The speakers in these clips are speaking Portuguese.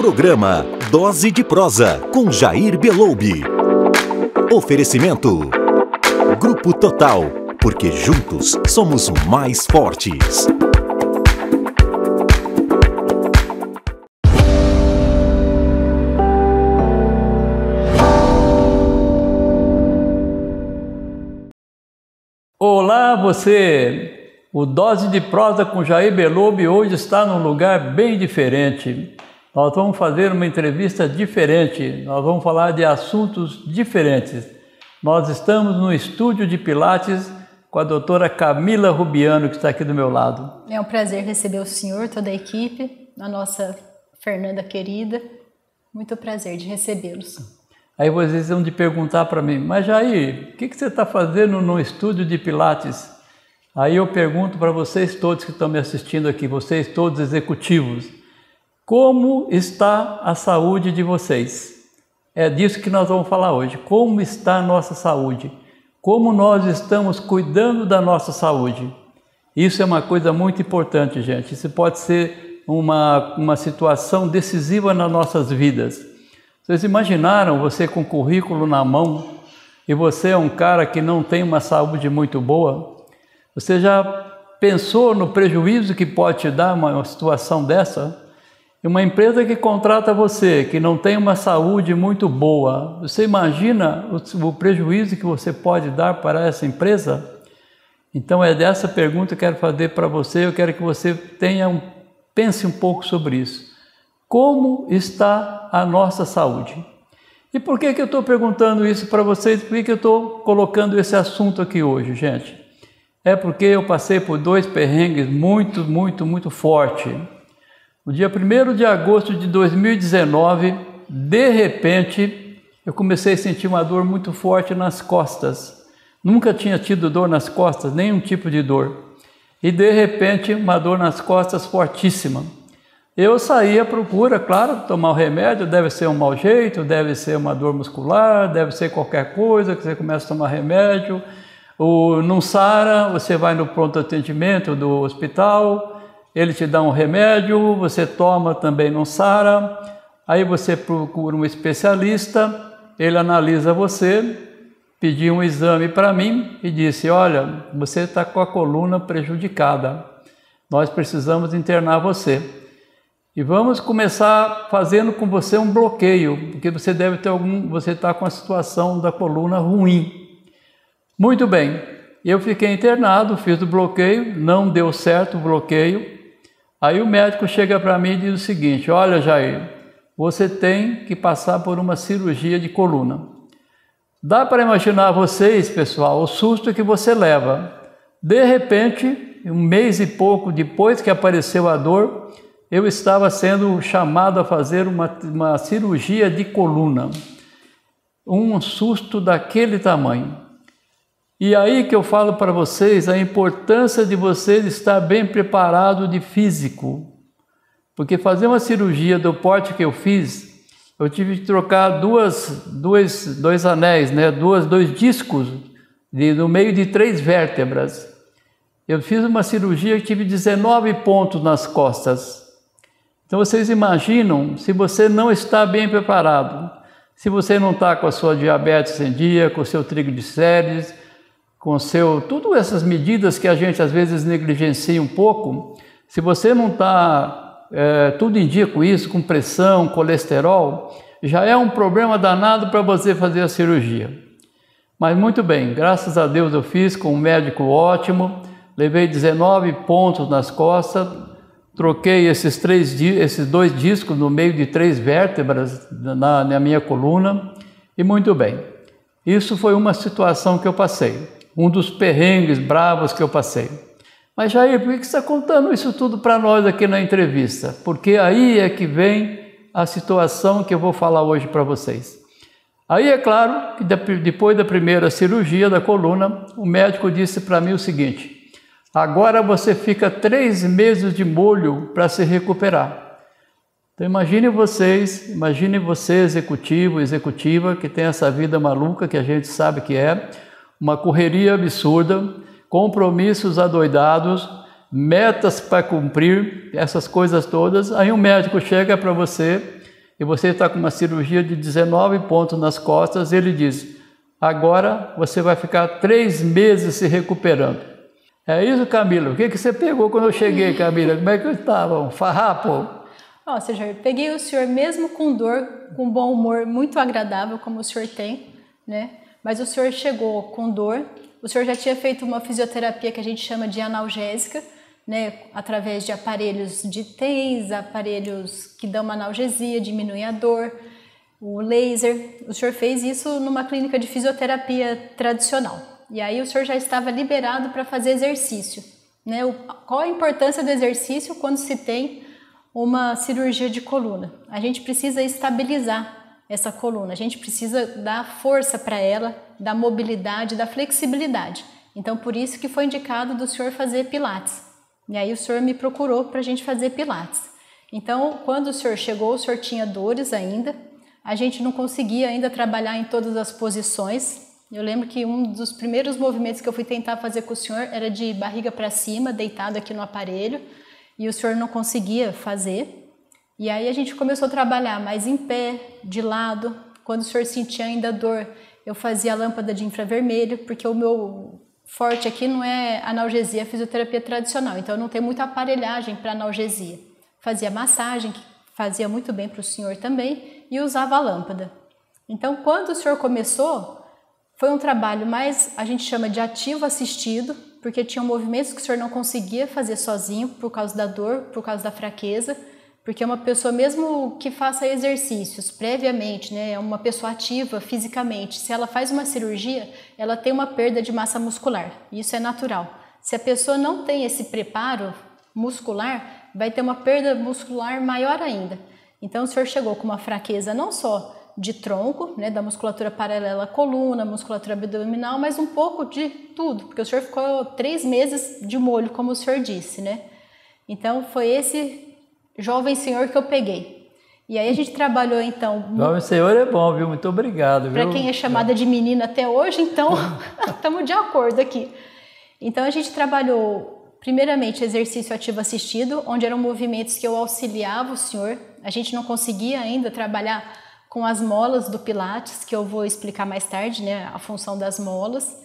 Programa Dose de Prosa com Jair Beloube. Oferecimento Grupo Total, porque juntos somos mais fortes. Olá você! O Dose de Prosa com Jair Beloube hoje está num lugar bem diferente. Nós vamos fazer uma entrevista diferente, nós vamos falar de assuntos diferentes. Nós estamos no estúdio de Pilates com a doutora Camila Rubiano, que está aqui do meu lado. É um prazer receber o senhor, toda a equipe, a nossa Fernanda querida. Muito prazer de recebê-los. Aí vocês vão de perguntar para mim, mas Jair, o que você está fazendo no estúdio de Pilates? Aí eu pergunto para vocês todos que estão me assistindo aqui, vocês todos executivos, como está a saúde de vocês? É disso que nós vamos falar hoje. Como está a nossa saúde? Como nós estamos cuidando da nossa saúde? Isso é uma coisa muito importante, gente. Isso pode ser uma situação decisiva nas nossas vidas. Vocês imaginaram você com currículo na mão e você é um cara que não tem uma saúde muito boa? Você já pensou no prejuízo que pode te dar uma situação dessa? E uma empresa que contrata você, que não tem uma saúde muito boa, você imagina o prejuízo que você pode dar para essa empresa? Então é dessa pergunta que eu quero fazer para você, eu quero que você pense um pouco sobre isso. Como está a nossa saúde? E por que eu estou perguntando isso para vocês? Por que eu estou colocando esse assunto aqui hoje, gente? É porque eu passei por dois perrengues muito fortes. No dia 1º de agosto de 2019, de repente, eu comecei a sentir uma dor muito forte nas costas. Nunca tinha tido dor nas costas, nenhum tipo de dor. E de repente, uma dor nas costas fortíssima. Eu saí à procura, claro, tomar o remédio, deve ser um mau jeito, deve ser uma dor muscular, deve ser qualquer coisa que você começa a tomar remédio. Ou não sara, você vai no pronto atendimento do hospital, ele te dá um remédio, você toma, também não sara, aí você procura um especialista, ele analisa você, pediu um exame para mim e disse, olha, você está com a coluna prejudicada, nós precisamos internar você. E vamos começar fazendo com você um bloqueio, porque você deve ter você está com a situação da coluna ruim. Muito bem, eu fiquei internado, fiz o bloqueio, não deu certo o bloqueio. Aí o médico chega para mim e diz o seguinte, olha Jair, você tem que passar por uma cirurgia de coluna. Dá para imaginar vocês, pessoal, o susto que você leva. De repente, um mês e pouco depois que apareceu a dor, eu estava sendo chamado a fazer uma cirurgia de coluna. Um susto daquele tamanho. E aí que eu falo para vocês a importância de vocês estar bem preparado de físico. Porque fazer uma cirurgia do porte que eu fiz, eu tive que trocar dois anéis, né? dois discos no meio de 3 vértebras. Eu fiz uma cirurgia que tive 19 pontos nas costas. Então vocês imaginam, se você não está bem preparado, se você não está com a sua diabetes em dia, com o seu triglicérides, com todas essas medidas que a gente às vezes negligencia um pouco, se você não está tudo em dia com isso, com pressão, colesterol, já é um problema danado para você fazer a cirurgia. Mas muito bem, graças a Deus eu fiz com um médico ótimo, levei 19 pontos nas costas, troquei esses 2 discos no meio de 3 vértebras na minha coluna e muito bem. Isso foi uma situação que eu passei. Um dos perrengues bravos que eu passei. Mas Jair, por que você está contando isso tudo para nós aqui na entrevista? Porque aí é que vem a situação que eu vou falar hoje para vocês. Aí é claro que depois da primeira cirurgia da coluna, o médico disse para mim o seguinte, agora você fica 3 meses de molho para se recuperar. Então imagine você executivo, executiva, que tem essa vida maluca que a gente sabe que é, uma correria absurda, compromissos adoidados, metas para cumprir, essas coisas todas. Aí um médico chega para você e você está com uma cirurgia de 19 pontos nas costas, ele diz, agora você vai ficar 3 meses se recuperando. É isso, Camila? O que você pegou quando eu cheguei, Camila? Como é que eu estava? Um farrapo? Ó, Sr. peguei o senhor mesmo com dor, com bom humor, muito agradável, como o senhor tem, né? Mas o senhor chegou com dor, o senhor já tinha feito uma fisioterapia que a gente chama de analgésica, né? Através de aparelhos de TENS, aparelhos que dão uma analgesia, diminuem a dor, o laser. O senhor fez isso numa clínica de fisioterapia tradicional. E aí o senhor já estava liberado para fazer exercício, né? Qual a importância do exercício quando se tem uma cirurgia de coluna? A gente precisa estabilizar essa coluna, a gente precisa dar força para ela, dar mobilidade, dar flexibilidade. Então por isso que foi indicado do senhor fazer pilates. E aí o senhor me procurou para a gente fazer pilates. Então quando o senhor chegou, o senhor tinha dores ainda, a gente não conseguia ainda trabalhar em todas as posições. Eu lembro que um dos primeiros movimentos que eu fui tentar fazer com o senhor era de barriga para cima, deitado aqui no aparelho, e o senhor não conseguia fazer. E aí a gente começou a trabalhar mais em pé, de lado. Quando o senhor sentia ainda dor, eu fazia a lâmpada de infravermelho, porque o meu forte aqui não é analgesia, é fisioterapia tradicional, então eu não tenho muita aparelhagem para analgesia. Fazia massagem, que fazia muito bem para o senhor também, e usava a lâmpada. Então quando o senhor começou, foi um trabalho mais, a gente chama de ativo assistido, porque tinham movimentos que o senhor não conseguia fazer sozinho por causa da dor, por causa da fraqueza, porque uma pessoa mesmo que faça exercícios previamente, né, é uma pessoa ativa fisicamente, se ela faz uma cirurgia, ela tem uma perda de massa muscular, isso é natural. Se a pessoa não tem esse preparo muscular, vai ter uma perda muscular maior ainda. Então o senhor chegou com uma fraqueza não só de tronco, né, da musculatura paralela à coluna, musculatura abdominal, mas um pouco de tudo, porque o senhor ficou 3 meses de molho, como o senhor disse, né? Então foi esse jovem senhor que eu peguei. E aí a gente trabalhou então... Jovem senhor é bom, viu? Muito obrigado. Para quem é chamada de menina até hoje, então estamos de acordo aqui. Então a gente trabalhou primeiramente exercício ativo assistido, onde eram movimentos que eu auxiliava o senhor. A gente não conseguia ainda trabalhar com as molas do Pilates, que eu vou explicar mais tarde, né, a função das molas.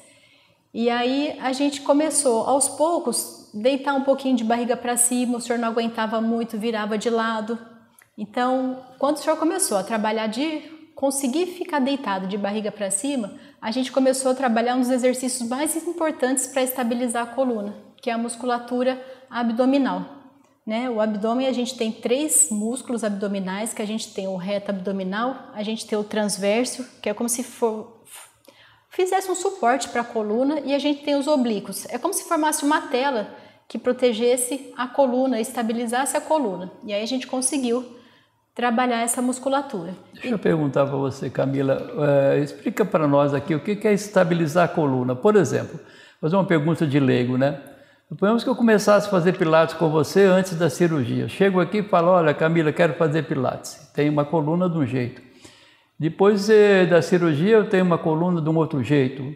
E aí a gente começou, aos poucos, deitar um pouquinho de barriga para cima, o senhor não aguentava muito, virava de lado. Então, quando o senhor começou a trabalhar de conseguir ficar deitado de barriga para cima, a gente começou a trabalhar um dos exercícios mais importantes para estabilizar a coluna, que é a musculatura abdominal. Né? O abdômen, a gente tem 3 músculos abdominais, que a gente tem o reto abdominal, a gente tem o transverso, que é como se fizesse um suporte para a coluna, e a gente tem os oblíquos. É como se formasse uma tela que protegesse a coluna, estabilizasse a coluna. E aí a gente conseguiu trabalhar essa musculatura. Deixa eu perguntar para você, Camila, explica para nós aqui o que é estabilizar a coluna. Por exemplo, vou fazer uma pergunta de leigo, né? Suponhamos que eu começasse a fazer pilates com você antes da cirurgia. Chego aqui e falo, olha, Camila, quero fazer pilates. Tenho uma coluna de um jeito. Depois da cirurgia eu tenho uma coluna de um outro jeito.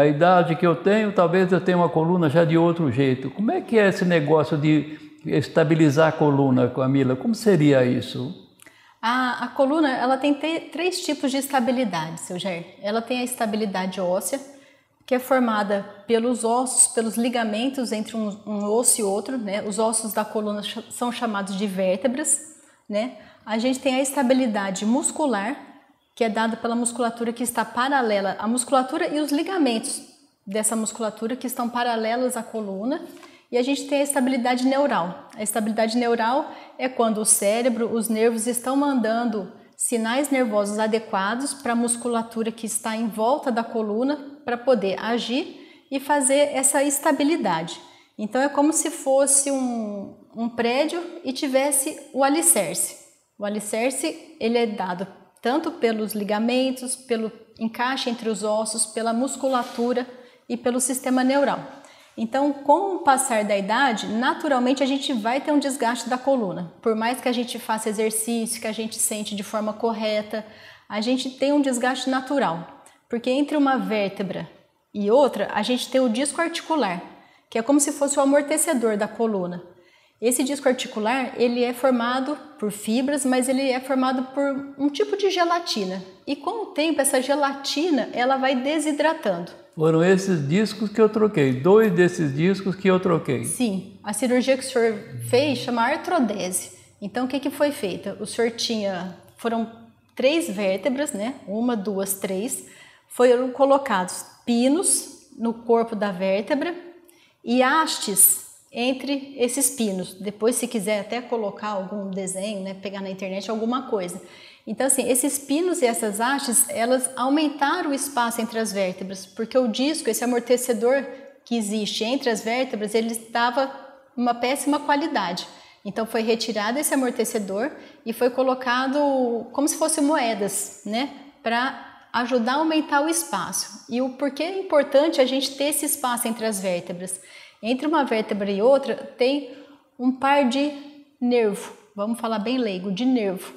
A idade que eu tenho, talvez eu tenha uma coluna já de outro jeito. Como é que é esse negócio de estabilizar a coluna, Camila? Como seria isso? A coluna, ela tem 3 tipos de estabilidade, seu Jair. Ela tem a estabilidade óssea, que é formada pelos ossos, pelos ligamentos entre um osso e outro, né? Os ossos da coluna são chamados de vértebras, né? A gente tem a estabilidade muscular, que é dada pela musculatura que está paralela à musculatura e os ligamentos dessa musculatura que estão paralelos à coluna. E a gente tem a estabilidade neural. A estabilidade neural é quando o cérebro, os nervos estão mandando sinais nervosos adequados para a musculatura que está em volta da coluna para poder agir e fazer essa estabilidade. Então é como se fosse um prédio e tivesse o alicerce. O alicerce ele é dado tanto pelos ligamentos, pelo encaixe entre os ossos, pela musculatura e pelo sistema neural. Então, com o passar da idade, naturalmente a gente vai ter um desgaste da coluna. Por mais que a gente faça exercício, que a gente sente de forma correta, a gente tem um desgaste natural. Porque entre uma vértebra e outra, a gente tem o disco articular, que é como se fosse o amortecedor da coluna. Esse disco articular, ele é formado por fibras, mas ele é formado por um tipo de gelatina. E com o tempo, essa gelatina, ela vai desidratando. Foram esses discos que eu troquei, 2 desses discos que eu troquei. Sim, a cirurgia que o senhor fez chama artrodese. Então, o que foi feito? O senhor foram 3 vértebras, né? 1, 2, 3. Foram colocados pinos no corpo da vértebra e hastes entre esses pinos. Depois, se quiser até colocar algum desenho, né? Pegar na internet alguma coisa. Então, assim, esses pinos e essas hastes, elas aumentaram o espaço entre as vértebras, porque o disco, esse amortecedor que existe entre as vértebras, ele estava uma péssima qualidade. Então, foi retirado esse amortecedor e foi colocado como se fossem moedas, né? Para ajudar a aumentar o espaço. E o porquê é importante a gente ter esse espaço entre as vértebras? Entre uma vértebra e outra tem um par de nervo, vamos falar bem leigo, de nervo.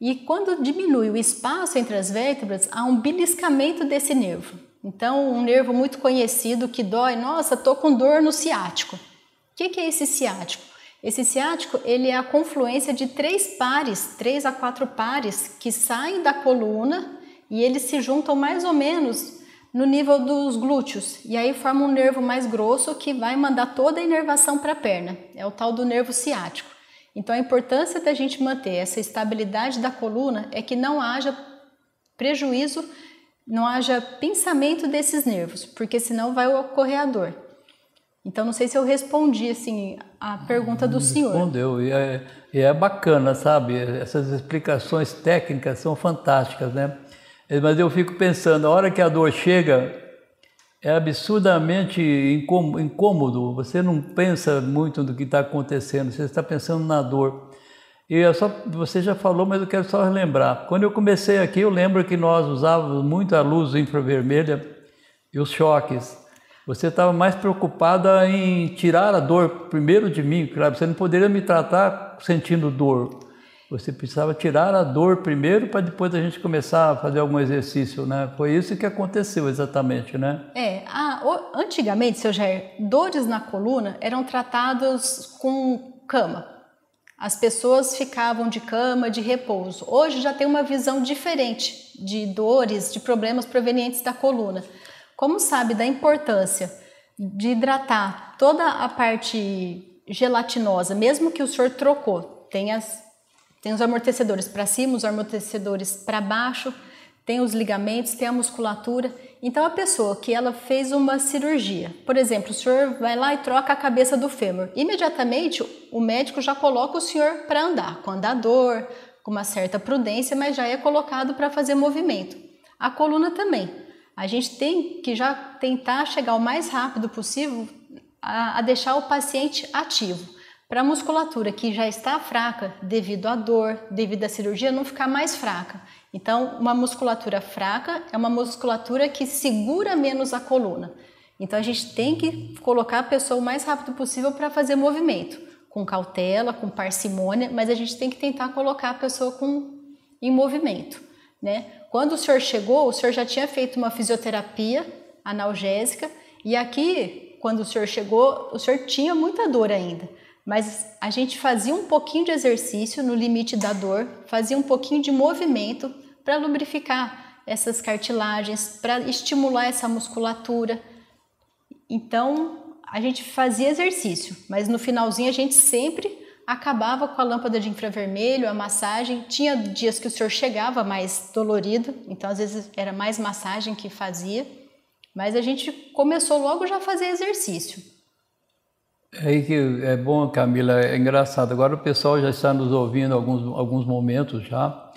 E quando diminui o espaço entre as vértebras, há um beliscamento desse nervo. Então, um nervo muito conhecido que dói, nossa, tô com dor no ciático. O que é esse ciático? Esse ciático, ele é a confluência de 3 a 4 pares que saem da coluna e eles se juntam mais ou menos no nível dos glúteos. E aí forma um nervo mais grosso que vai mandar toda a inervação para a perna. É o tal do nervo ciático. Então, a importância da gente manter essa estabilidade da coluna é que não haja prejuízo, não haja pinçamento desses nervos, porque senão vai ocorrer a dor. Então, não sei se eu respondi assim a pergunta do senhor. Respondeu, e é bacana, sabe? Essas explicações técnicas são fantásticas, né? Mas eu fico pensando, a hora que a dor chega, é absurdamente incômodo, você não pensa muito do que está acontecendo, você está pensando na dor. E você já falou, mas eu quero só relembrar. Quando eu comecei aqui, eu lembro que nós usávamos muito a luz infravermelha e os choques. Você estava mais preocupada em tirar a dor primeiro de mim, claro, você não poderia me tratar sentindo dor. Você precisava tirar a dor primeiro para depois a gente começar a fazer algum exercício, né? Foi isso que aconteceu exatamente, né? Antigamente, seu Jair, dores na coluna eram tratadas com cama. As pessoas ficavam de cama, de repouso. Hoje já tem uma visão diferente de dores, de problemas provenientes da coluna. Como sabe da importância de hidratar toda a parte gelatinosa, mesmo que o senhor trocou, tem os amortecedores para cima, os amortecedores para baixo, tem os ligamentos, tem a musculatura. Então, a pessoa que ela fez uma cirurgia, por exemplo, o senhor vai lá e troca a cabeça do fêmur, imediatamente o médico já coloca o senhor para andar, com andador, com uma certa prudência, mas já é colocado para fazer movimento. A coluna também. A gente tem que já tentar chegar o mais rápido possível a deixar o paciente ativo, para a musculatura que já está fraca devido à dor, devido à cirurgia, não ficar mais fraca. Então, uma musculatura fraca é uma musculatura que segura menos a coluna. Então, a gente tem que colocar a pessoa o mais rápido possível para fazer movimento, com cautela, com parcimônia, mas a gente tem que tentar colocar a pessoa em movimento, né? Quando o senhor chegou, o senhor já tinha feito uma fisioterapia analgésica e aqui, quando o senhor chegou, o senhor tinha muita dor ainda. Mas a gente fazia um pouquinho de exercício no limite da dor, fazia um pouquinho de movimento para lubrificar essas cartilagens, para estimular essa musculatura. Então, a gente fazia exercício, mas no finalzinho a gente sempre acabava com a lâmpada de infravermelho, a massagem. Tinha dias que o senhor chegava mais dolorido, então às vezes era mais massagem que fazia, mas a gente começou logo já a fazer exercício. Aí que é bom, Camila, é engraçado. Agora o pessoal já está nos ouvindo alguns momentos já,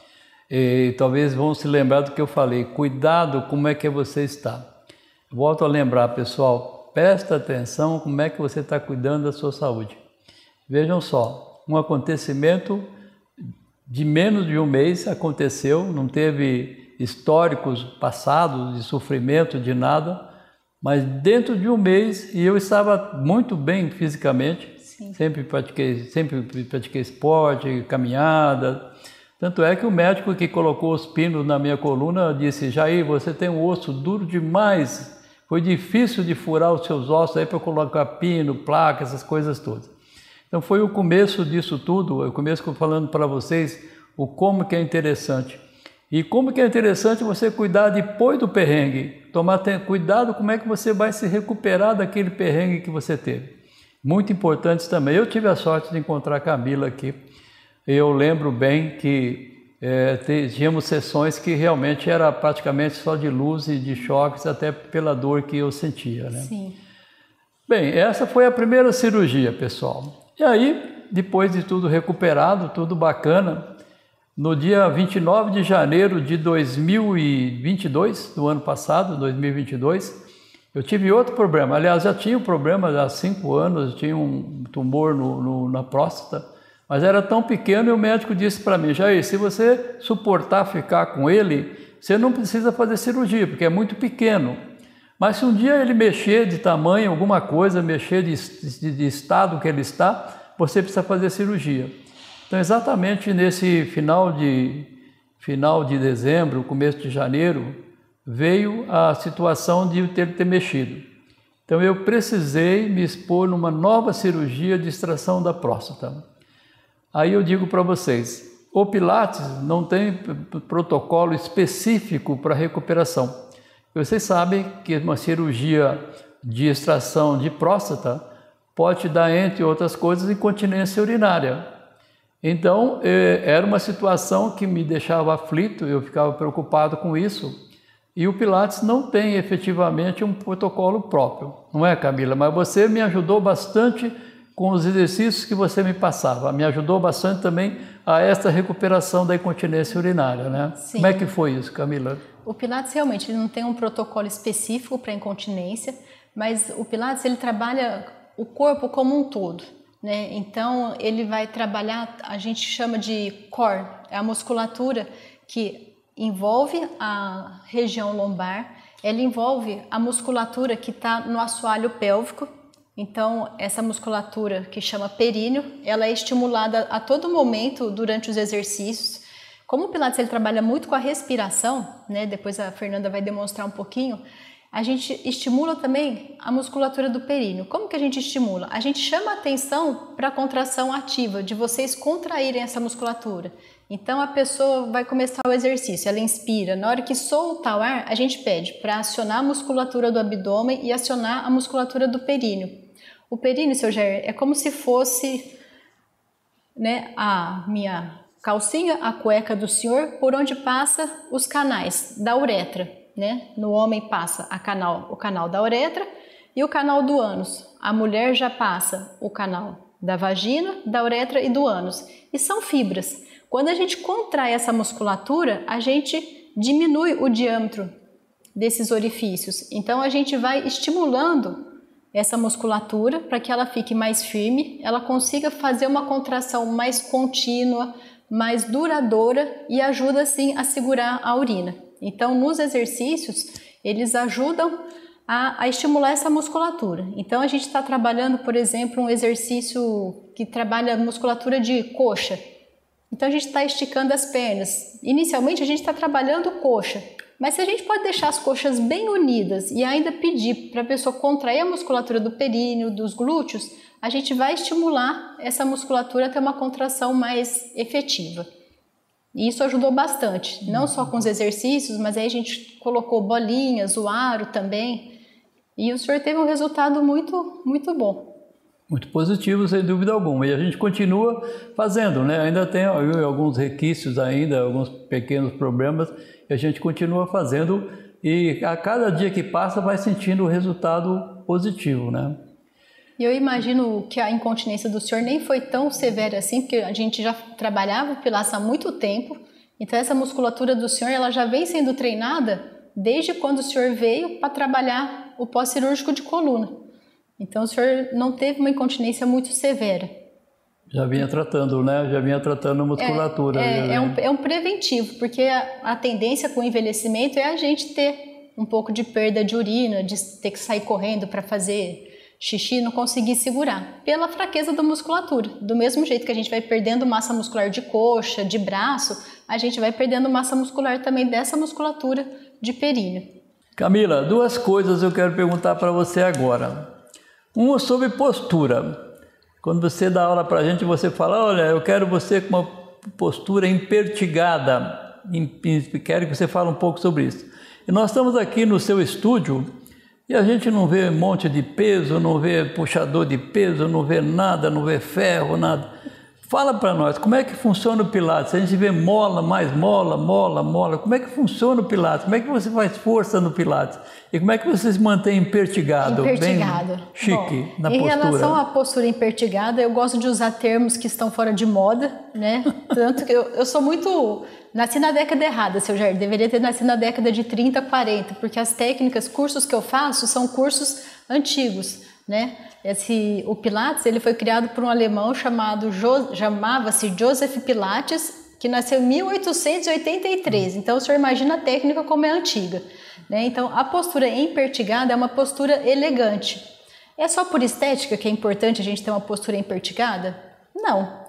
e talvez vão se lembrar do que eu falei. Cuidado como é que você está. Volto a lembrar, pessoal, presta atenção como é que você está cuidando da sua saúde. Vejam só, um acontecimento de menos de um mês aconteceu, não teve históricos passados de sofrimento, de nada, mas dentro de um mês, e eu estava muito bem fisicamente. Sim. Sempre pratiquei esporte, caminhada. Tanto é que o médico que colocou os pinos na minha coluna disse: Jair, você tem um osso duro demais, foi difícil de furar os seus ossos aí para colocar pino, placa, essas coisas todas. Então Então foi o começo disso tudo, o começo falando para vocês o como que é interessante. E como que é interessante você cuidar depois do perrengue, tomar cuidado como é que você vai se recuperar daquele perrengue que você teve. Muito importante também. Eu tive a sorte de encontrar a Camila aqui. Eu lembro bem que tínhamos sessões que realmente era praticamente só de luz e de choques, até pela dor que eu sentia, né? Sim. Bem, essa foi a primeira cirurgia, pessoal. E aí, depois de tudo recuperado, tudo bacana, no dia 29 de janeiro de 2022, do ano passado, 2022, eu tive outro problema. Aliás, já tinha um problema há 5 anos, tinha um tumor na próstata, mas era tão pequeno e o médico disse para mim: Jair, se você suportar ficar com ele, você não precisa fazer cirurgia, porque é muito pequeno. Mas se um dia ele mexer de tamanho, alguma coisa, mexer de estado que ele está, você precisa fazer cirurgia. Então, exatamente nesse final de dezembro, começo de janeiro, veio a situação de eu ter mexido. Então, eu precisei me expor numa nova cirurgia de extração da próstata. Aí eu digo para vocês, o Pilates não tem protocolo específico para recuperação. Vocês sabem que uma cirurgia de extração de próstata pode dar, entre outras coisas, incontinência urinária. Então, era uma situação que me deixava aflito, eu ficava preocupado com isso. E o Pilates não tem efetivamente um protocolo próprio, não é, Camila? Mas você me ajudou bastante com os exercícios que você me passava. Me ajudou bastante também a essa recuperação da incontinência urinária, né? Sim. Como é que foi isso, Camila? O Pilates realmente ele não tem um protocolo específico para incontinência, mas o Pilates ele trabalha o corpo como um todo, né? Então ele vai trabalhar, a gente chama de core, é a musculatura que envolve a região lombar, ela envolve a musculatura que está no assoalho pélvico. Então, essa musculatura que chama períneo, ela é estimulada a todo momento durante os exercícios. Como o Pilates ele trabalha muito com a respiração, né? Depois a Fernanda vai demonstrar um pouquinho, a gente estimula também a musculatura do períneo. Como que a gente estimula? A gente chama a atenção para a contração ativa, de vocês contraírem essa musculatura. Então, a pessoa vai começar o exercício, ela inspira. Na hora que soltar o ar, a gente pede para acionar a musculatura do abdômen e acionar a musculatura do períneo. O períneo, seu Jair, é como se fosse, né, a minha calcinha, a cueca do senhor, por onde passa os canais da uretra, né? No homem passa o canal da uretra e o canal do ânus. A mulher já passa o canal da vagina, da uretra e do ânus. E são fibras. Quando a gente contrai essa musculatura, a gente diminui o diâmetro desses orifícios. Então, a gente vai estimulando essa musculatura para que ela fique mais firme, ela consiga fazer uma contração mais contínua, mais duradoura e ajuda assim a segurar a urina. Então, nos exercícios, eles ajudam a estimular essa musculatura. Então, a gente está trabalhando, por exemplo, um exercício que trabalha a musculatura de coxa. Então, a gente está esticando as pernas. Inicialmente, a gente está trabalhando coxa. Mas se a gente pode deixar as coxas bem unidas e ainda pedir para a pessoa contrair a musculatura do períneo, dos glúteos, a gente vai estimular essa musculatura a ter uma contração mais efetiva. E isso ajudou bastante, não só com os exercícios, mas aí a gente colocou bolinhas, o aro também, e o senhor teve um resultado muito, muito bom. Muito positivo, sem dúvida alguma. E a gente continua fazendo, né? Ainda tem alguns requisitos ainda, alguns pequenos problemas, e a gente continua fazendo e a cada dia que passa vai sentindo o resultado positivo, né? E eu imagino que a incontinência do senhor nem foi tão severa assim, porque a gente já trabalhava o Pilates há muito tempo, então essa musculatura do senhor ela já vem sendo treinada desde quando o senhor veio para trabalhar o pós-cirúrgico de coluna. Então o senhor não teve uma incontinência muito severa. Já vinha tratando, né? Já vinha tratando a musculatura. É um preventivo, porque a tendência com o envelhecimento é a gente ter um pouco de perda de urina, de ter que sair correndo para fazer xixi e não conseguir segurar, pela fraqueza da musculatura. Do mesmo jeito que a gente vai perdendo massa muscular de coxa, de braço, a gente vai perdendo massa muscular também dessa musculatura de períneo. Camila, 2 coisas eu quero perguntar para você agora. Uma sobre postura. Quando você dá aula para a gente, você fala, olha, eu quero você com uma postura empertigada. Quero que você fale um pouco sobre isso. E nós estamos aqui no seu estúdio e a gente não vê um monte de peso, não vê puxador de peso, não vê nada, não vê ferro, nada. Fala para nós, como é que funciona o Pilates? A gente vê mola, mais mola, mola, mola. Como é que funciona o Pilates? Como é que você faz força no Pilates? E como é que você se mantém empertigado? Empertigado. Bem chique. Bom, na postura. Em relação à postura empertigada, eu gosto de usar termos que estão fora de moda, né? Tanto que eu sou muito... Nasci na década errada, seu Jair. Deveria ter nascido na década de 30, 40, porque as técnicas, cursos que eu faço são cursos antigos, né? O Pilates, ele foi criado por um alemão chamava-se Joseph Pilates, que nasceu em 1883. Então, o senhor imagina a técnica como é antiga, né? Então, a postura empertigada é uma postura elegante. É só por estética que é importante a gente ter uma postura empertigada? Não.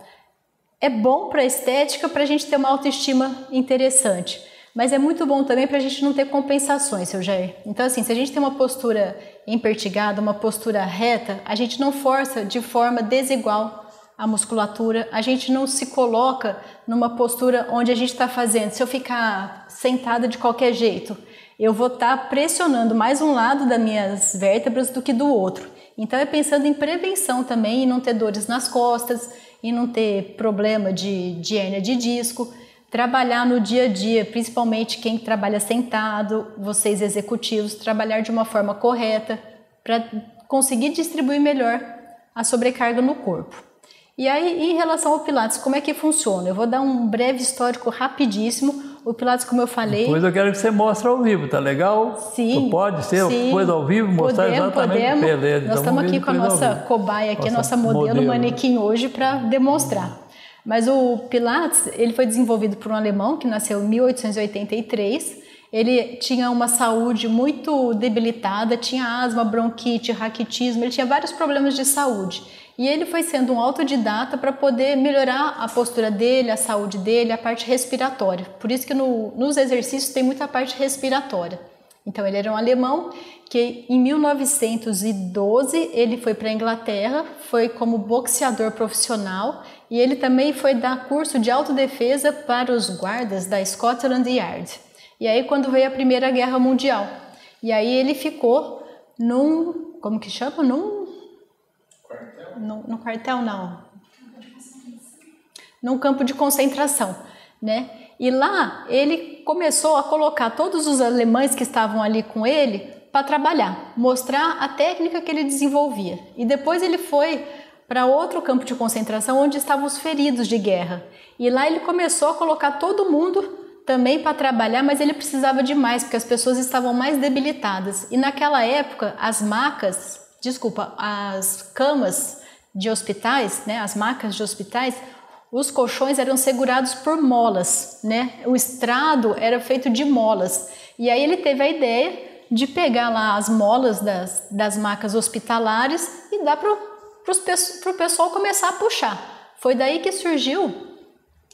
É bom para a estética, para a gente ter uma autoestima interessante. Mas é muito bom também para a gente não ter compensações, seu Jair. Então, assim, se a gente tem uma postura empertigada, uma postura reta, a gente não força de forma desigual a musculatura, a gente não se coloca numa postura onde a gente está fazendo. Se eu ficar sentada de qualquer jeito, eu vou estar pressionando mais um lado das minhas vértebras do que do outro. Então, é pensando em prevenção também, em não ter dores nas costas, em não ter problema de hérnia de disco. Trabalhar no dia a dia, principalmente quem trabalha sentado, vocês executivos, trabalhar de uma forma correta para conseguir distribuir melhor a sobrecarga no corpo. E aí, em relação ao Pilates, como é que funciona? Eu vou dar um breve histórico rapidíssimo. O Pilates, como eu falei... Depois eu quero que você mostre ao vivo, tá legal? Sim. Pode ser sim, depois ao vivo, mostrar exatamente. Podemos. Beleza, nós estamos aqui com a nossa cobaia, aqui, a nossa modelo manequim hoje para demonstrar. Mas o Pilates, ele foi desenvolvido por um alemão que nasceu em 1883. Ele tinha uma saúde muito debilitada, tinha asma, bronquite, raquitismo, ele tinha vários problemas de saúde. E ele foi sendo um autodidata para poder melhorar a postura dele, a saúde dele, a parte respiratória. Por isso que nos exercícios tem muita parte respiratória. Então ele era um alemão que em 1912 ele foi para a Inglaterra, foi como boxeador profissional e ele também foi dar curso de autodefesa para os guardas da Scotland Yard. E aí quando veio a Primeira Guerra Mundial, e aí ele ficou como que chama? No quartel não, num campo de concentração, né? E lá ele começou a colocar todos os alemães que estavam ali com ele para trabalhar, mostrar a técnica que ele desenvolvia. E depois ele foi para outro campo de concentração onde estavam os feridos de guerra. E lá ele começou a colocar todo mundo também para trabalhar, mas ele precisava de mais, porque as pessoas estavam mais debilitadas. E naquela época as camas de hospitais, né, as macas de hospitais, os colchões eram segurados por molas, né? O estrado era feito de molas. E aí ele teve a ideia de pegar lá as molas das macas hospitalares e dar para o pessoal começar a puxar. Foi daí que surgiu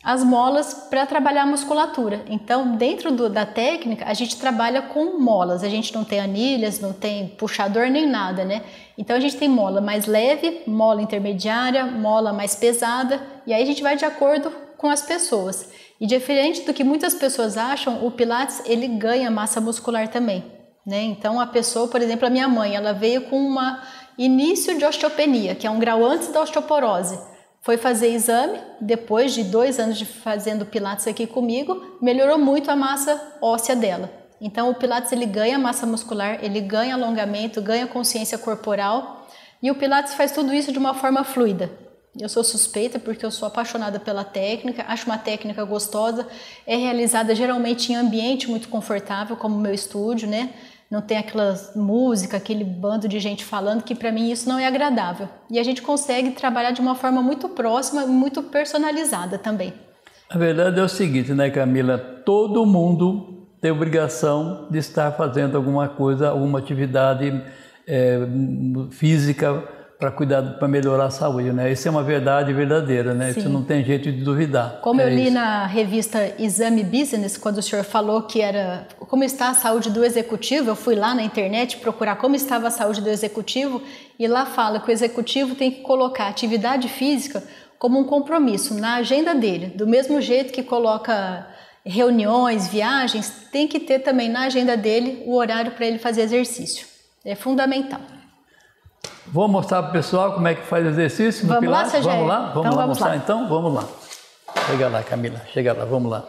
as molas para trabalhar a musculatura. Então, dentro da técnica, a gente trabalha com molas. A gente não tem anilhas, não tem puxador nem nada, né? Então, a gente tem mola mais leve, mola intermediária, mola mais pesada. E aí a gente vai de acordo com as pessoas. E diferente do que muitas pessoas acham, o Pilates, ele ganha massa muscular também, né? Então, a pessoa, por exemplo, a minha mãe, ela veio com um início de osteopenia, que é um grau antes da osteoporose. Foi fazer exame, depois de 2 anos de fazendo Pilates aqui comigo, melhorou muito a massa óssea dela. Então o Pilates ele ganha massa muscular, ele ganha alongamento, ganha consciência corporal e o Pilates faz tudo isso de uma forma fluida. Eu sou suspeita porque eu sou apaixonada pela técnica, acho uma técnica gostosa, é realizada geralmente em ambiente muito confortável, como o meu estúdio, né? Não tem aquela música, aquele bando de gente falando, que para mim isso não é agradável. E a gente consegue trabalhar de uma forma muito próxima, muito personalizada também. A verdade é o seguinte, né, Camila? Todo mundo tem obrigação de estar fazendo alguma coisa, alguma atividade física cuidar, para melhorar a saúde, né? Isso é uma verdade verdadeira, né? Sim. Isso não tem jeito de duvidar. Como eu li isso. na revista Exame Business, quando o senhor falou que era como está a saúde do executivo, eu fui lá na internet procurar como estava a saúde do executivo e lá fala que o executivo tem que colocar atividade física como um compromisso na agenda dele, do mesmo jeito que coloca reuniões, viagens, tem que ter também na agenda dele o horário para ele fazer exercício. É fundamental. Vou mostrar para o pessoal como é que faz exercício no Pilates? Vamos lá? Vamos lá mostrar então? Vamos lá. Chega lá, Camila. Chega lá, vamos lá.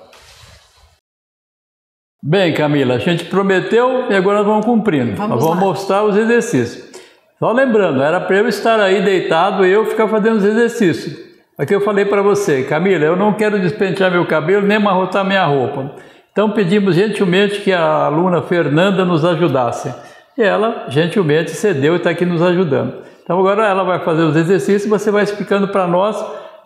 Bem, Camila, a gente prometeu e agora nós vamos cumprindo. Nós vamos mostrar os exercícios. Só lembrando, era para eu estar aí deitado e eu ficar fazendo os exercícios. Aqui eu falei para você, Camila, eu não quero despentear meu cabelo nem amarrotar minha roupa. Então pedimos gentilmente que a aluna Fernanda nos ajudasse. E ela gentilmente cedeu e está aqui nos ajudando. Então agora ela vai fazer os exercícios e você vai explicando para nós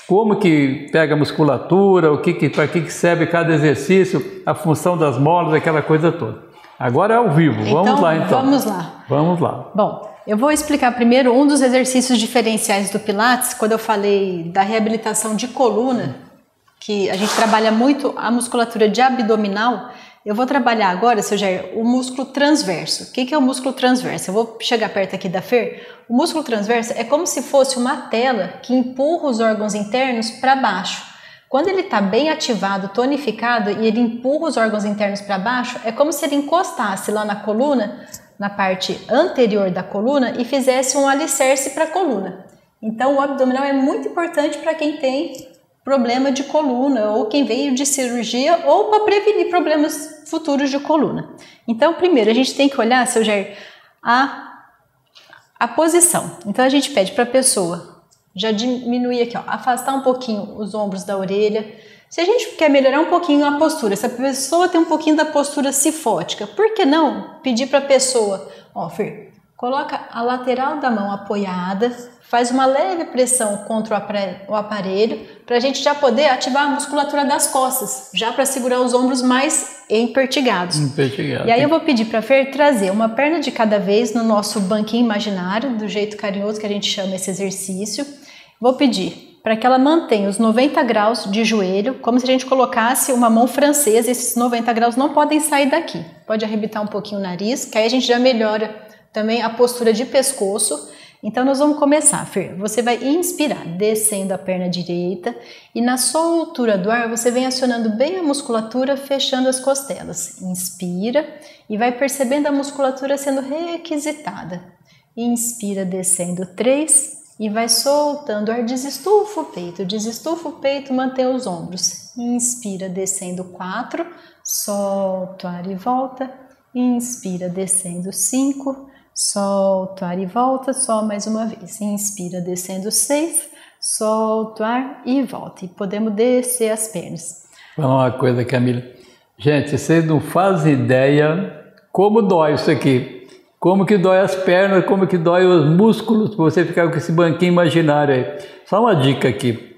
como que pega a musculatura, para que serve cada exercício, a função das molas, aquela coisa toda. Agora é ao vivo, vamos lá então. Vamos lá. Vamos lá. Bom, eu vou explicar primeiro um dos exercícios diferenciais do Pilates, quando eu falei da reabilitação de coluna, que a gente trabalha muito a musculatura de abdominal. Eu vou trabalhar agora, seu Jair, o músculo transverso. O que é o músculo transverso? Eu vou chegar perto aqui da Fer. O músculo transverso é como se fosse uma tela que empurra os órgãos internos para baixo. Quando ele está bem ativado, tonificado, e ele empurra os órgãos internos para baixo, é como se ele encostasse lá na coluna, na parte anterior da coluna, e fizesse um alicerce para a coluna. Então, o abdominal é muito importante para quem tem problema de coluna, ou quem veio de cirurgia, ou para prevenir problemas futuros de coluna. Então, primeiro, a gente tem que olhar, seu Jair, a posição. Então, a gente pede para a pessoa já diminuir aqui, ó, afastar um pouquinho os ombros da orelha. Se a gente quer melhorar um pouquinho a postura, se a pessoa tem um pouquinho da postura cifótica, por que não pedir para a pessoa, ó, Fer, coloca a lateral da mão apoiada, faz uma leve pressão contra o aparelho, para a gente já poder ativar a musculatura das costas, já para segurar os ombros mais empertigados. E aí eu vou pedir para a Fer trazer uma perna de cada vez no nosso banquinho imaginário, do jeito carinhoso que a gente chama esse exercício. Vou pedir para que ela mantenha os 90 graus de joelho, como se a gente colocasse uma mão francesa. Esses 90 graus não podem sair daqui. Pode arrebitar um pouquinho o nariz, que aí a gente já melhora também a postura de pescoço. Então nós vamos começar, Fer. Você vai inspirar, descendo a perna direita, e na soltura do ar você vem acionando bem a musculatura, fechando as costelas. Inspira e vai percebendo a musculatura sendo requisitada. Inspira, descendo 3 e vai soltando o ar, desestufa o peito, mantém os ombros. Inspira, descendo 4, solta o ar e volta. Inspira, descendo 5. Solta o ar e volta, só mais uma vez. Inspira, descendo 6, solta o ar e volta. E podemos descer as pernas. Vou falar uma coisa, Camila. Gente, vocês não fazem ideia como dói isso aqui. Como que dói as pernas, como que dói os músculos, para você ficar com esse banquinho imaginário aí. Só uma dica aqui.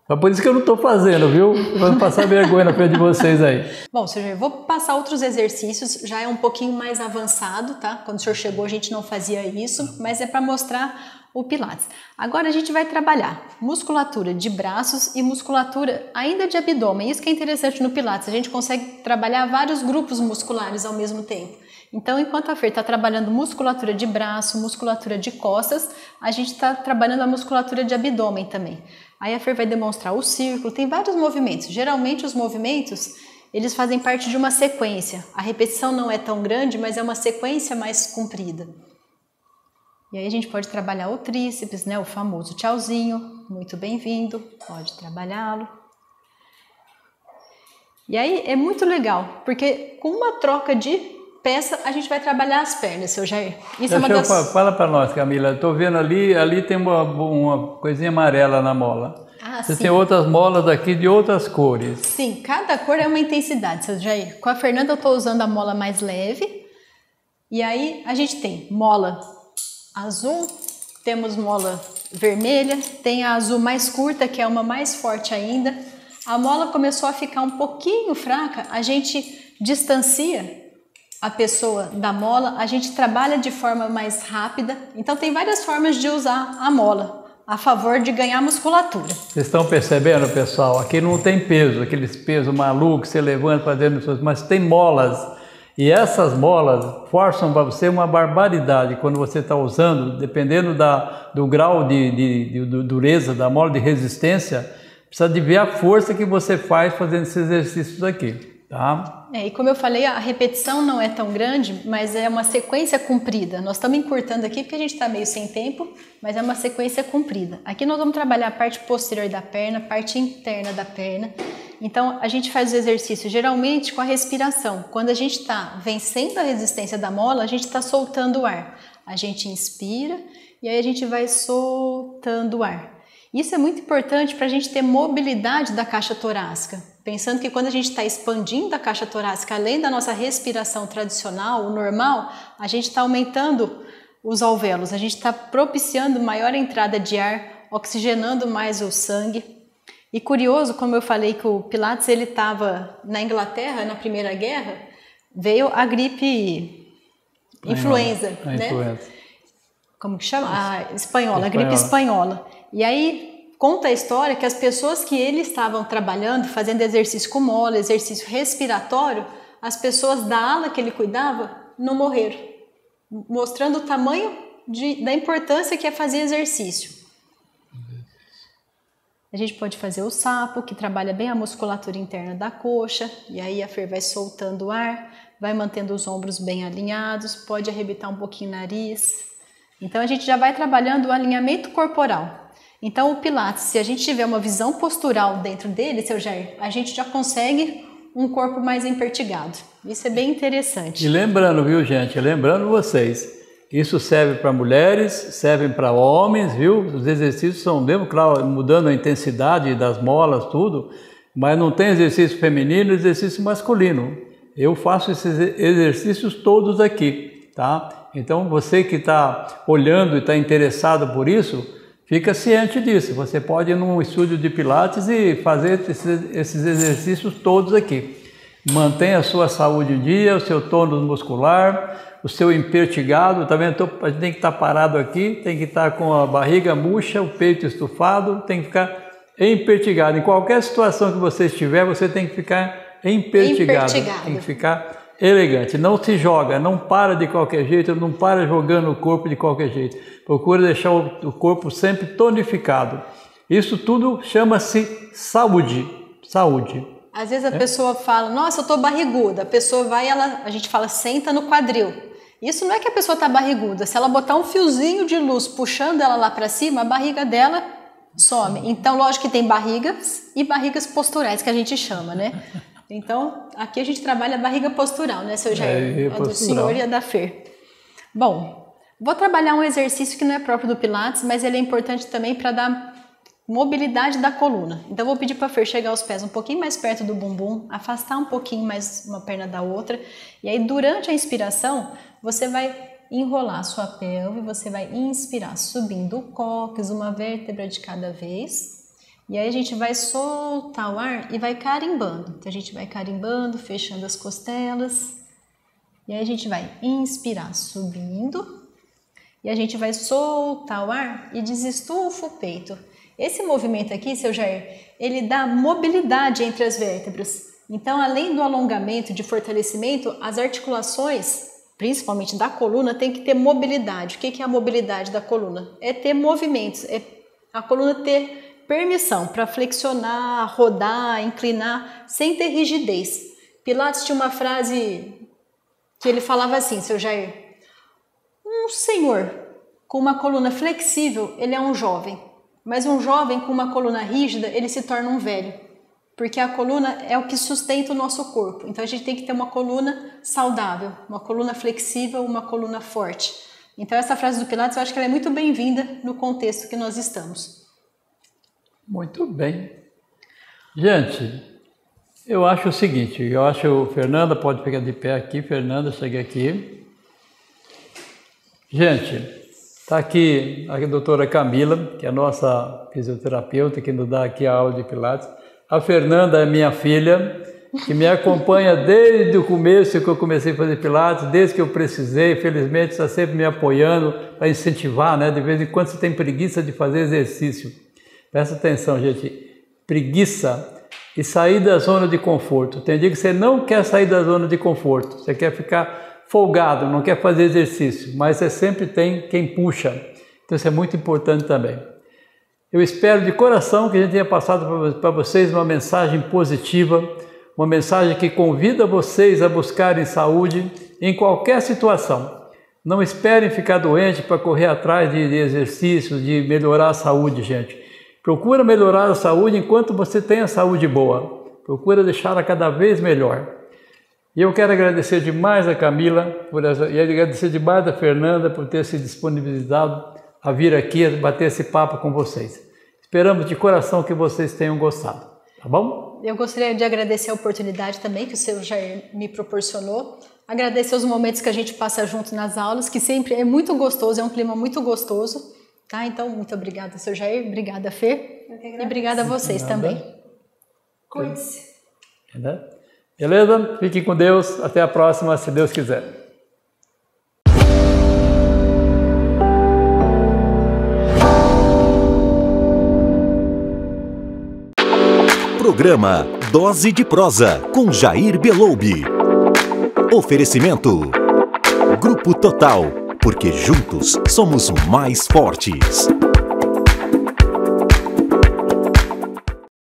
Mas por isso que eu não estou fazendo, viu? Vou passar vergonha na frente de vocês aí. Bom, senhor, eu vou passar outros exercícios, já é um pouquinho mais avançado, tá? Quando o senhor chegou a gente não fazia isso, mas é para mostrar o Pilates. Agora a gente vai trabalhar musculatura de braços e musculatura ainda de abdômen. Isso que é interessante no Pilates, a gente consegue trabalhar vários grupos musculares ao mesmo tempo. Então, enquanto a Fer está trabalhando musculatura de braço, musculatura de costas, a gente está trabalhando a musculatura de abdômen também. Aí a Fer vai demonstrar o círculo, tem vários movimentos. Geralmente os movimentos, eles fazem parte de uma sequência. A repetição não é tão grande, mas é uma sequência mais comprida. E aí a gente pode trabalhar o tríceps, né? O famoso tchauzinho, muito bem-vindo, pode trabalhá-lo. E aí é muito legal, porque com uma troca de peça, a gente vai trabalhar as pernas, seu Jair. Isso Fala para nós, Camila. Estou vendo ali tem uma coisinha amarela na mola. Você tem outras molas aqui de outras cores. Sim, cada cor é uma intensidade, seu Jair. Com a Fernanda eu estou usando a mola mais leve. E aí a gente tem mola azul, temos mola vermelha, tem a azul mais curta, que é uma mais forte ainda. A mola começou a ficar um pouquinho fraca, a gente distancia a pessoa da mola, a gente trabalha de forma mais rápida. Então tem várias formas de usar a mola a favor de ganhar musculatura. Vocês estão percebendo, pessoal? Aqui não tem peso, aqueles pesos malucos que você levanta para dentro, mas tem molas. E essas molas forçam para você uma barbaridade quando você está usando, dependendo do grau de dureza da mola, de resistência, precisa de ver a força que você faz fazendo esses exercícios aqui, tá? E como eu falei, a repetição não é tão grande, mas é uma sequência comprida. Nós estamos encurtando aqui porque a gente está meio sem tempo, mas é uma sequência comprida. Aqui nós vamos trabalhar a parte posterior da perna, a parte interna da perna. Então, a gente faz o exercício geralmente com a respiração. Quando a gente está vencendo a resistência da mola, a gente está soltando o ar. A gente inspira e aí a gente vai soltando o ar. Isso é muito importante para a gente ter mobilidade da caixa torácica. Pensando que quando a gente está expandindo a caixa torácica, além da nossa respiração tradicional, o normal, a gente está aumentando os alvéolos, a gente está propiciando maior entrada de ar, oxigenando mais o sangue. E curioso, como eu falei que o Pilates ele estava na Inglaterra, na Primeira Guerra, veio a gripe influenza, né? Como que chama? A espanhola, a gripe espanhola. E aí conta a história que as pessoas que ele estavam trabalhando, fazendo exercício com mola, exercício respiratório, as pessoas da ala que ele cuidava não morreram, mostrando o tamanho da importância que é fazer exercício. A gente pode fazer o sapo, que trabalha bem a musculatura interna da coxa, e aí a Fer vai soltando o ar, vai mantendo os ombros bem alinhados, pode arrebitar um pouquinho o nariz. Então a gente já vai trabalhando o alinhamento corporal. Então o Pilates, se a gente tiver uma visão postural dentro dele, seu Jair, a gente já consegue um corpo mais empertigado. Isso é bem interessante. E lembrando, viu, gente? Lembrando vocês, isso serve para mulheres, serve para homens, viu? Os exercícios são mesmo, claro, mudando a intensidade das molas, tudo, mas não tem exercício feminino e exercício masculino. Eu faço esses exercícios todos aqui, tá? Então você que está olhando e está interessado por isso, fica ciente disso. Você pode ir num estúdio de Pilates e fazer esses exercícios todos aqui. Mantenha a sua saúde em dia, o seu tônus muscular, o seu empertigado. Tá vendo? A gente tem que estar parado aqui, tem que estar com a barriga murcha, o peito estufado, tem que ficar empertigado. Em qualquer situação que você estiver, você tem que ficar empertigado. Tem que ficar elegante, não se joga, não para de qualquer jeito, não para jogando o corpo de qualquer jeito. Procura deixar o corpo sempre tonificado. Isso tudo chama-se saúde. Saúde. Às vezes a pessoa fala, nossa, eu tô barriguda. A pessoa vai, a gente fala, senta no quadril. Isso não é que a pessoa tá barriguda. Se ela botar um fiozinho de luz puxando ela lá para cima, a barriga dela some. Então, lógico que tem barrigas e barrigas posturais, que a gente chama, né? Então, aqui a gente trabalha a barriga postural, né, seu Jair? A do senhor e a da Fer. Bom, vou trabalhar um exercício que não é próprio do Pilates, mas ele é importante também para dar mobilidade da coluna. Então, vou pedir para a Fer chegar os pés um pouquinho mais perto do bumbum, afastar um pouquinho mais uma perna da outra. E aí, durante a inspiração, você vai enrolar a sua pelve, você vai inspirar, subindo o cóccix, uma vértebra de cada vez. E aí a gente vai soltar o ar e vai carimbando. Então a gente vai carimbando, fechando as costelas. E aí a gente vai inspirar, subindo. E a gente vai soltar o ar e desestufa o peito. Esse movimento aqui, seu Jair, ele dá mobilidade entre as vértebras. Então, além do alongamento, de fortalecimento, as articulações, principalmente da coluna, tem que ter mobilidade. O que é a mobilidade da coluna? É ter movimentos, é a coluna ter permissão para flexionar, rodar, inclinar, sem ter rigidez. Pilates tinha uma frase que ele falava assim, seu Jair, um senhor com uma coluna flexível, ele é um jovem, mas um jovem com uma coluna rígida, ele se torna um velho, porque a coluna é o que sustenta o nosso corpo. Então a gente tem que ter uma coluna saudável, uma coluna flexível, uma coluna forte. Então essa frase do Pilates, eu acho que ela é muito bem-vinda no contexto que nós estamos. Muito bem. Gente, eu acho o seguinte, Fernanda pode ficar de pé aqui, Fernanda, chega aqui. Gente, está aqui a doutora Camila, que é a nossa fisioterapeuta, que nos dá aqui a aula de Pilates. A Fernanda é minha filha, que me acompanha desde o começo que eu comecei a fazer Pilates, desde que eu precisei, felizmente está sempre me apoiando para incentivar, né? De vez em quando você tem preguiça de fazer exercício. Presta atenção, gente. Preguiça e sair da zona de conforto. Tem dia que você não quer sair da zona de conforto, você quer ficar folgado, não quer fazer exercício, mas você sempre tem quem puxa. Então isso é muito importante também. Eu espero de coração que a gente tenha passado para vocês uma mensagem positiva, uma mensagem que convida vocês a buscarem saúde em qualquer situação. Não esperem ficar doente para correr atrás de exercícios, de melhorar a saúde, gente. Procura melhorar a saúde enquanto você tem a saúde boa. Procura deixá-la cada vez melhor. E eu quero agradecer demais a Camila e agradecer demais a Fernanda por ter se disponibilizado a vir aqui bater esse papo com vocês. Esperamos de coração que vocês tenham gostado, tá bom? Eu gostaria de agradecer a oportunidade também que o seu Jair me proporcionou. Agradecer os momentos que a gente passa junto nas aulas, que sempre é muito gostoso, é um clima muito gostoso. Tá? Então, muito obrigada, seu Jair. Obrigada, Fê. E obrigada a vocês também. Cuide-se. Beleza? Fiquem com Deus. Até a próxima, se Deus quiser. Programa Dose de Prosa com Jair Beloubi. Oferecimento Grupo Total, porque juntos somos mais fortes.